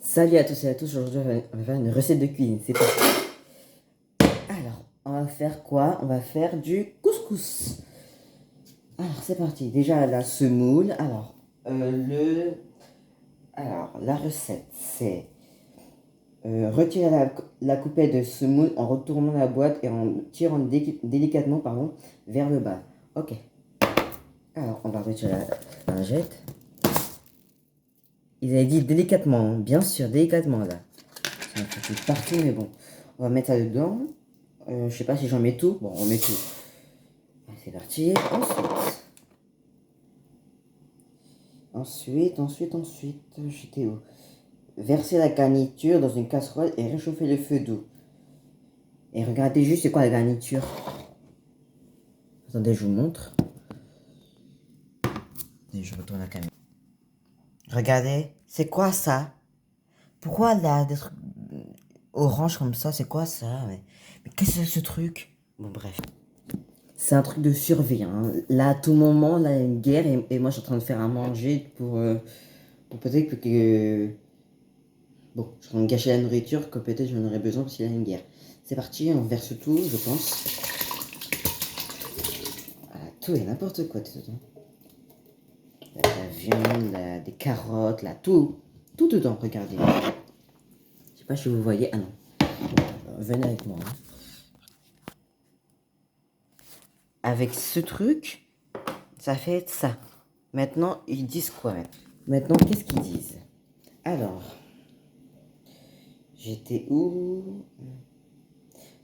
Salut à tous et à tous, aujourd'hui on va faire une recette de cuisine, c'est parti. Alors, on va faire quoi? On va faire du couscous. Alors, c'est parti. Déjà la semoule. La recette, c'est retirer la coupelle de semoule en retournant la boîte et en tirant délicatement vers le bas. Ok. Alors, on va retirer la lingette. Ils avaient dit délicatement, hein. Bien sûr, délicatement là. C'est parti, mais bon. On va mettre ça dedans. Je sais pas si j'en mets tout. Bon, on met tout. C'est parti. Ensuite, j'étais où? Verser la garniture dans une casserole et réchauffer le feu doux. Et regardez juste c'est quoi la garniture. Attendez, je vous montre. Et je retourne la caméra. Regardez, c'est quoi ça? Pourquoi là, des trucs orange comme ça, c'est quoi ça? Mais qu'est-ce que c'est ce truc? Bon, bref. C'est un truc de survie, hein. Là, à tout moment, là, il y a une guerre et moi, je suis en train de faire à manger pour peut-être que... Bon, je suis en train de gâcher la nourriture que peut-être j'en aurais besoin parce qu'il y a une guerre. C'est parti, on verse tout, je pense. Voilà, tout et n'importe quoi dedans. La viande, des carottes, là, tout. Tout dedans, regardez. Je sais pas si vous voyez. Ah non. Venez avec moi. Hein. Avec ce truc, ça fait ça. Maintenant, ils disent quoi? Maintenant, qu'est-ce qu'ils disent? Alors, j'étais où?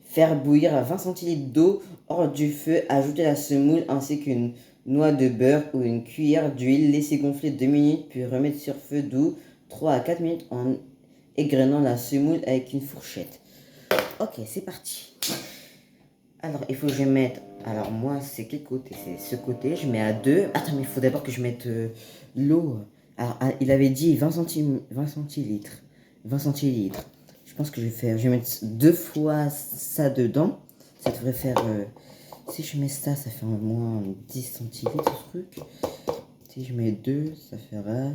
Faire bouillir à 20 centilitres d'eau hors du feu, ajouter la semoule ainsi qu'une noix de beurre ou une cuillère d'huile, laisser gonfler 2 minutes puis remettre sur feu doux 3 à 4 minutes en égrenant la semoule avec une fourchette. Ok, c'est parti. Alors, il faut que je mette... Alors, moi, c'est quel côté? C'est ce côté, je mets à 2. Attends, mais il faut d'abord que je mette l'eau. Alors, il avait dit 20 centilitres. 20 centilitres. Je pense que je vais faire... Je vais mettre 2 fois ça dedans. Ça devrait faire... si je mets ça, ça fait au moins 10 centilitres, ce truc. Si je mets 2, ça fera...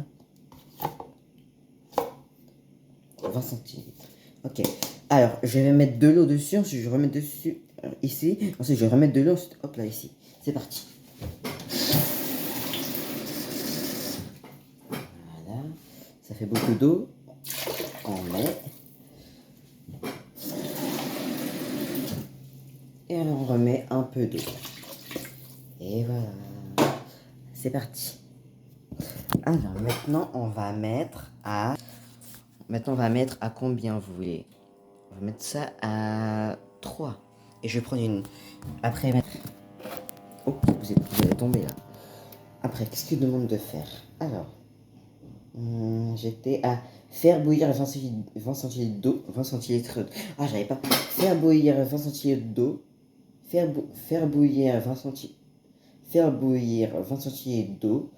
20 centilitres. Ok. Alors, je vais mettre de l'eau dessus. Ensuite, je remets dessus ici. Ensuite, je vais remettre de l'eau. Hop là, ici. C'est parti. Voilà. Ça fait beaucoup d'eau. On met. Et on remet un peu d'eau. Et voilà. C'est parti. Alors, maintenant, on va mettre à... Maintenant, on va mettre à combien vous voulez? On va mettre ça à 3. Et je vais prendre une... Après, oh, vous allez tomber là. Après, qu'est-ce qu'il demande de faire? Alors, j'étais à faire bouillir 20 centilitres d'eau. 20 centilitres... Ah, j'avais pas. Faire bouillir 20 centilitres d'eau. Faire bouillir 20 centilitres... Faire bouillir 20 centilitres d'eau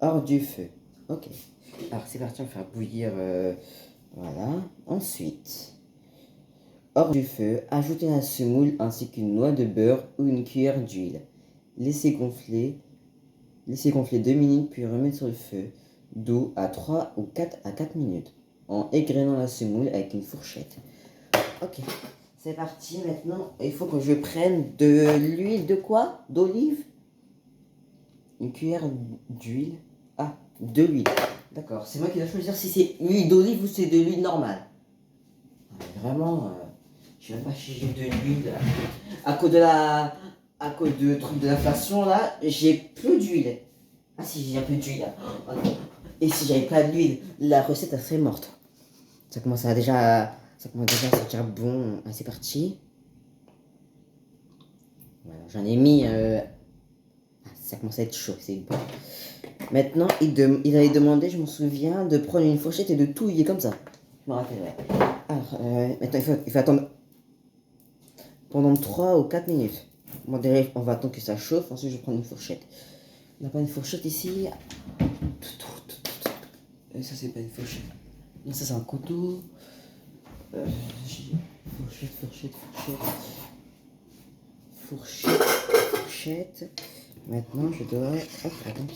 hors du feu. Ok. Alors, c'est parti, on va faire bouillir... voilà. Ensuite... Hors du feu, ajoutez la semoule ainsi qu'une noix de beurre ou une cuillère d'huile. Laissez gonfler 2 minutes puis remettre sur le feu d'eau à 3 ou 4 à 4 minutes en égrenant la semoule avec une fourchette. Ok, c'est parti. Maintenant, il faut que je prenne de l'huile de quoi? D'olive? Une cuillère d'huile? Ah, de l'huile. D'accord, c'est moi qui dois choisir si c'est huile d'olive ou c'est de l'huile normale. Vraiment... Je sais même pas si j'ai de l'huile. À cause de l'inflation là, j'ai plus d'huile. Ah si, j'ai un peu d'huile. Oh, non. Et si j'avais pas d'huile, la recette elle serait morte. Ça commence déjà à sentir bon. Ah, c'est parti. Voilà, j'en ai mis. Ça commence à être chaud, c'est bon. Maintenant, il avait demandé, je m'en souviens, de prendre une fourchette et de touiller comme ça. Je me rappelle, ouais. Alors, maintenant, il faut attendre pendant 3 ou 4 minutes. Bon, derrière, on va attendre que ça chauffe. Ensuite, je vais prendre une fourchette. On n'a pas une fourchette ici. Et ça, c'est pas une fourchette. Non, ça, c'est un couteau. Fourchette. Maintenant, je dois... Hop, attends.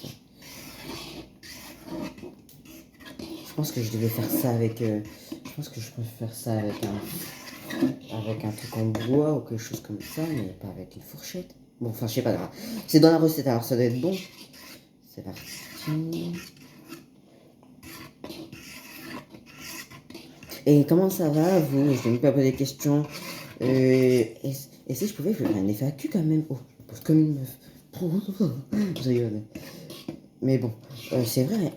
pense que je devais faire ça avec... je pense que je peux faire ça avec un truc en bois ou quelque chose comme ça, mais pas avec une fourchette. Bon, enfin, je sais pas grave. C'est dans la recette, alors ça doit être bon. C'est parti. Et comment ça va, vous? Je n'ai pas posé des questions. Et si je pouvais, je ferais un FAQ quand même. Oh, je pose comme une meuf. Je rigole. Mais bon, c'est vrai,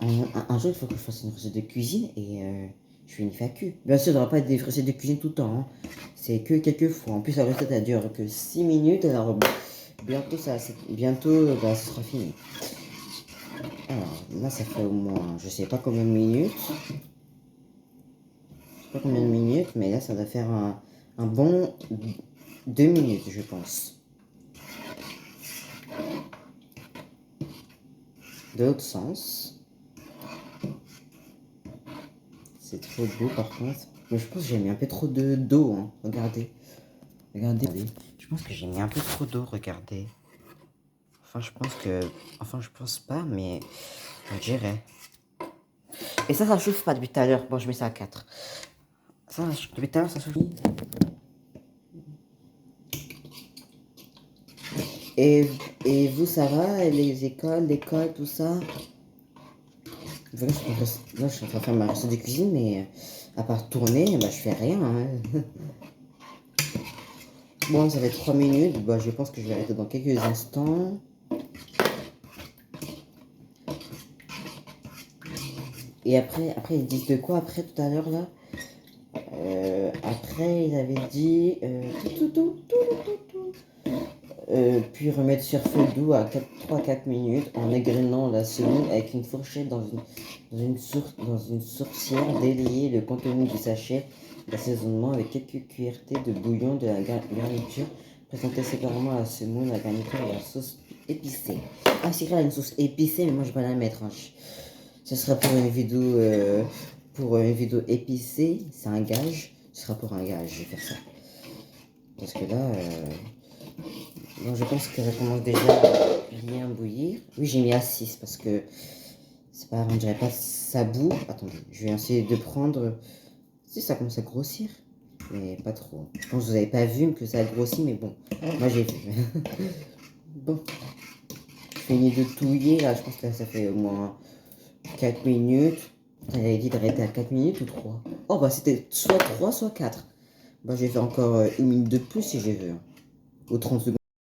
un jour, il faut que je fasse une recette de cuisine et je fais une FAQ. Bien sûr, il n'y aura pas des recettes de cuisine tout le temps. Hein. C'est que quelques fois. En plus, la recette, elle dure que 6 minutes. Alors, bientôt, bientôt, bah, ça sera fini. Alors, là, ça fait au moins, je sais pas combien de minutes. Je sais pas combien de minutes, mais là, ça doit faire un bon 2 minutes, je pense. De l'autre sens. C'est trop beau par contre. Mais je pense que j'ai mis un peu trop d'eau. Hein. Regardez. Regardez. Je pense que j'ai mis un peu trop d'eau, regardez. Enfin, je pense pas, mais on dirait. Et ça chauffe pas depuis tout à l'heure. Bon, je mets ça à 4. Ça, depuis tout à l'heure, ça chauffe. Et vous, ça va? Les écoles, l'école, tout ça? Là, je suis en train de faire ma recette de cuisine, mais à part tourner, bah, je fais rien. Hein. Bon, ça fait 3 minutes. Bah, je pense que je vais arrêter dans quelques instants. Et après, ils disent de quoi après tout à l'heure là? Après, ils avaient dit puis remettre sur feu doux à 3-4 minutes en égrenant la semoule avec une fourchette dans une sourcière, délier le contenu du sachet d'assaisonnement avec quelques cuillerées de bouillon de la garniture. Présenter séparément la semoule, la garniture et la sauce épicée. Ah, c'est vrai, une sauce épicée, mais moi je vais pas la mettre. Hein. Ce sera pour une vidéo épicée, c'est un gage. Ce sera pour un gage, je vais faire ça. Parce que là, bon, je pense que ça commence déjà à bien bouillir. Oui, j'ai mis à 6 parce que c'est pas, on dirait pas ça bout. Attendez, je vais essayer de prendre. Si ça commence à grossir, mais pas trop. Je pense que vous avez pas vu que ça a grossi, mais bon, moi j'ai vu. Bon, je finis de touiller là. Je pense que là, ça fait au moins 4 minutes. Elle avait dit d'arrêter à 4 minutes ou 3. Oh bah c'était soit 3 soit 4. Bah j'ai fait encore une minute de plus si j'ai vu. Hein. Ou 30 secondes.